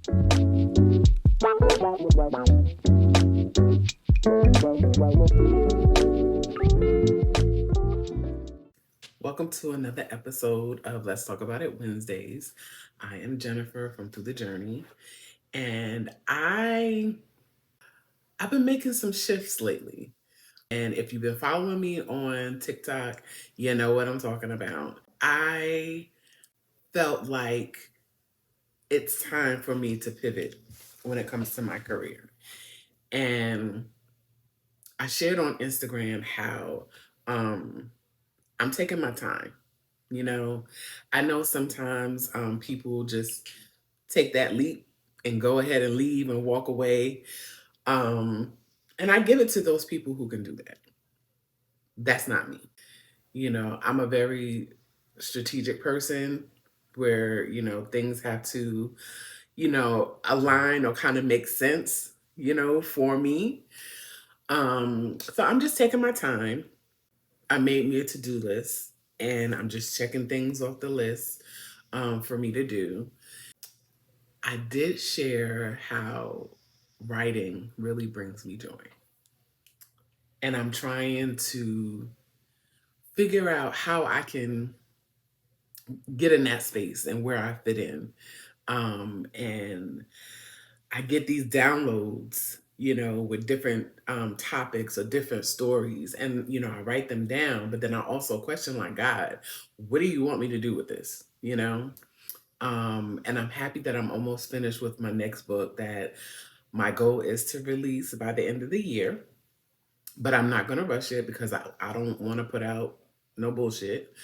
Welcome to another episode of Let's Talk About It Wednesdays. I am Jennifer from Through the Journey, and I've been making some shifts lately. And if you've been following me on TikTok, you know what I'm talking about. I felt like it's time for me to pivot when it comes to my career. And I shared on Instagram how I'm taking my time. You know, I know sometimes people just take that leap and go ahead and leave and walk away. Um, and I give it to those people who can do that. That's not me. You know, I'm a very strategic person where, things have to, align or kind of make sense, for me. So I'm just taking my time. I made me a to-do list and I'm just checking things off the list for me to do. I did share how writing really brings me joy. And I'm trying to figure out how I can get in that space and where I fit in. And I get these downloads, with different topics or different stories. And, I write them down, but then I also question, like, God, what do you want me to do with this? And I'm happy that I'm almost finished with my next book that my goal is to release by the end of the year. But I'm not going to rush it because I don't want to put out no bullshit.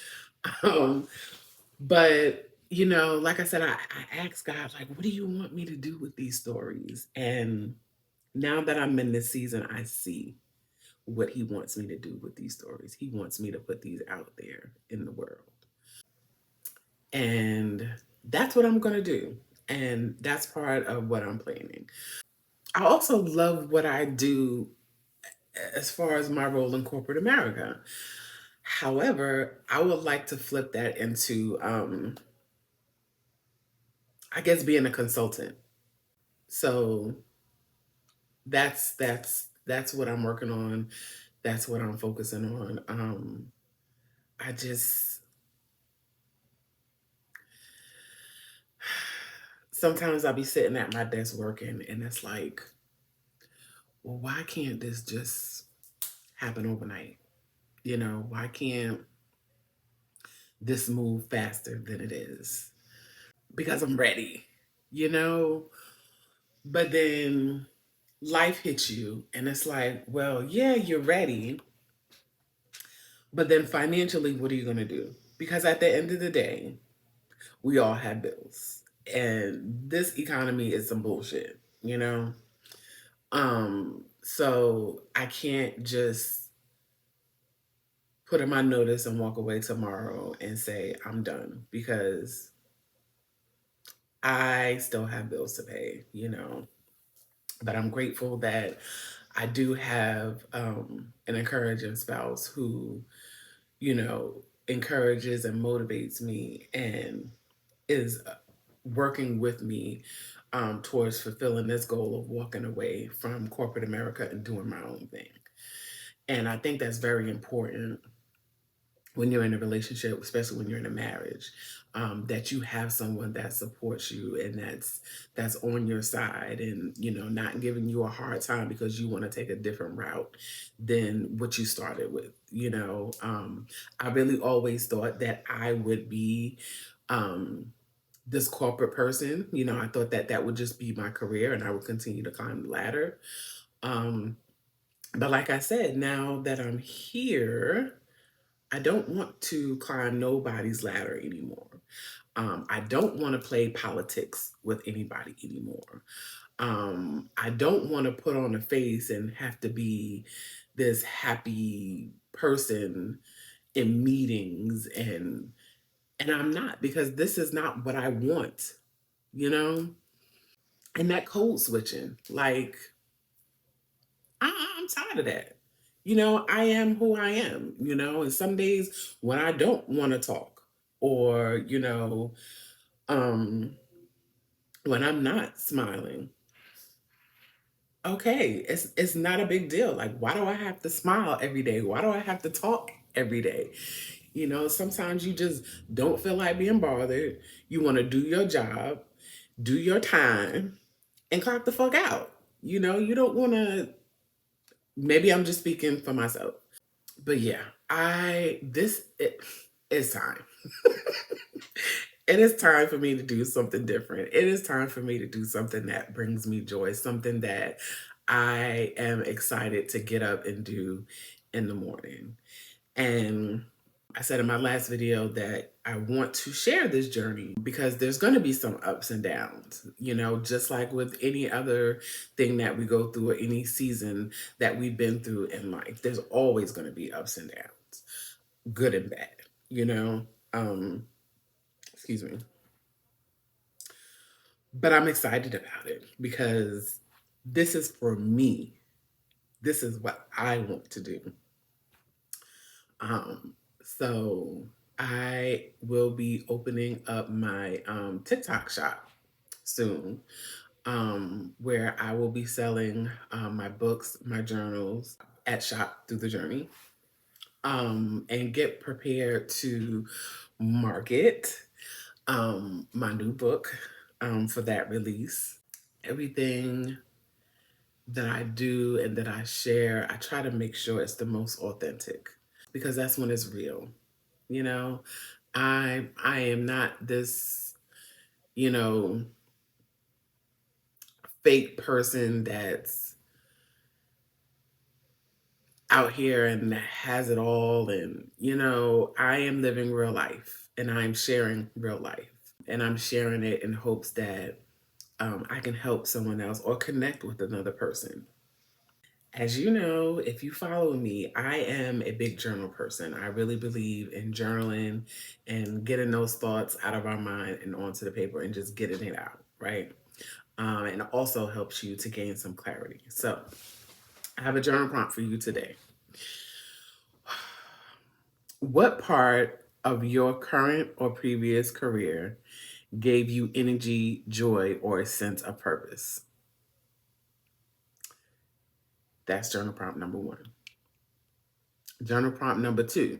Um, but, like I said, I asked God, like, what do you want me to do with these stories? And now that I'm in this season, I see what He wants me to do with these stories. He wants me to put these out there in the world. And that's what I'm going to do. And that's part of what I'm planning. I also love what I do as far as my role in corporate America. However, I would like to flip that into, I guess, being a consultant. So that's what I'm working on. That's what I'm focusing on. I just sometimes I'll be sitting at my desk working, and it's like, well, why can't this just happen overnight? Why can't this move faster than it is? Because I'm ready, you know? But then life hits you, and it's like, well, yeah, you're ready. But then financially, what are you going to do? Because at the end of the day, we all have bills. And this economy is some bullshit, you know? So I can't just put in my notice and walk away tomorrow and say I'm done because I still have bills to pay. But I'm grateful that I do have an encouraging spouse who, encourages and motivates me and is working with me towards fulfilling this goal of walking away from corporate America and doing my own thing. And I think that's very important when you're in a relationship, especially when you're in a marriage, that you have someone that supports you and that's on your side, and not giving you a hard time because you want to take a different route than what you started with. I really always thought that I would be this corporate person. I thought that that would just be my career and I would continue to climb the ladder. Um, but like I said, now that I'm here, I don't want to climb nobody's ladder anymore. I don't want to play politics with anybody anymore. I don't want to put on a face and have to be this happy person in meetings, and I'm not, because this is not what I want, you know? And that code switching, like, I'm tired of that. I am who I am, and some days when I don't want to talk, or, um, when I'm not smiling. Okay, it's not a big deal. Like, why do I have to smile every day? Why do I have to talk every day? Sometimes you just don't feel like being bothered. You want to do your job, do your time, and clock the fuck out. You don't want to. Maybe I'm just speaking for myself, but yeah, it's time. It is time for me to do something different. It is time for me to do something that brings me joy, something that I am excited to get up and do in the morning. And I said in my last video that I want to share this journey because there's going to be some ups and downs, just like with any other thing that we go through or any season that we've been through in life. There's always going to be ups and downs, good and bad, you know? Um, excuse me. But I'm excited about it because this is for me. This is what I want to do. So I will be opening up my TikTok shop soon, where I will be selling my books, my journals at Shop Through the Journey, and get prepared to market my new book for that release. Everything that I do and that I share, I try to make sure it's the most authentic because that's when it's real. You know, I am not this, you know, fake person that's out here and has it all. And, I am living real life and I'm sharing real life and I'm sharing it in hopes that I can help someone else or connect with another person. As you know, if you follow me, I am a big journal person. I really believe in journaling and getting those thoughts out of our mind and onto the paper and just getting it out, right? And it also helps you to gain some clarity. So I have a journal prompt for you today. What part of your current or previous career gave you energy, joy, or a sense of purpose? That's journal prompt number one. Journal prompt number two.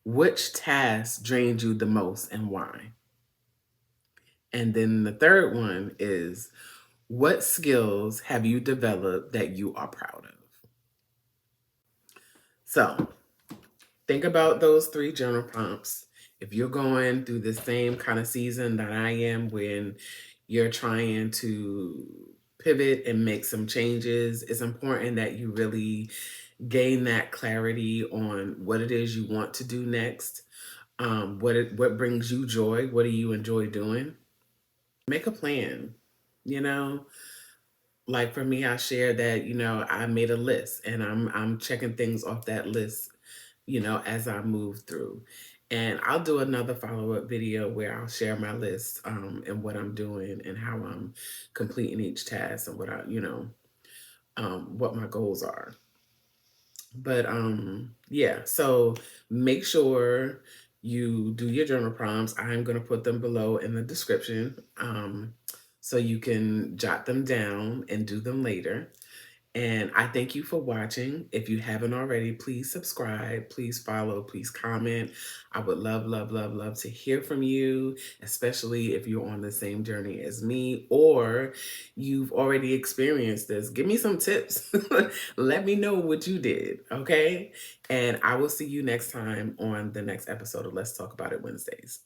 Which task drained you the most and why? And then the third one is, what skills have you developed that you are proud of? So think about those three journal prompts. If you're going through the same kind of season that I am, when you're trying to pivot and make some changes, it's important that you really gain that clarity on what it is you want to do next. What brings you joy? What do you enjoy doing? Make a plan. You know, like for me, I shared that I made a list, and I'm checking things off that list. As I move through, and I'll do another follow up video where I'll share my list and what I'm doing and how I'm completing each task and what my goals are. But yeah, so make sure you do your journal prompts. I'm going to put them below in the description, so you can jot them down and do them later. And I thank you for watching. If you haven't already, please subscribe, please follow, please comment. I would love, love, love, love to hear from you, especially if you're on the same journey as me or you've already experienced this. Give me some tips. Let me know what you did, okay? And I will see you next time on the next episode of Let's Talk About It Wednesdays.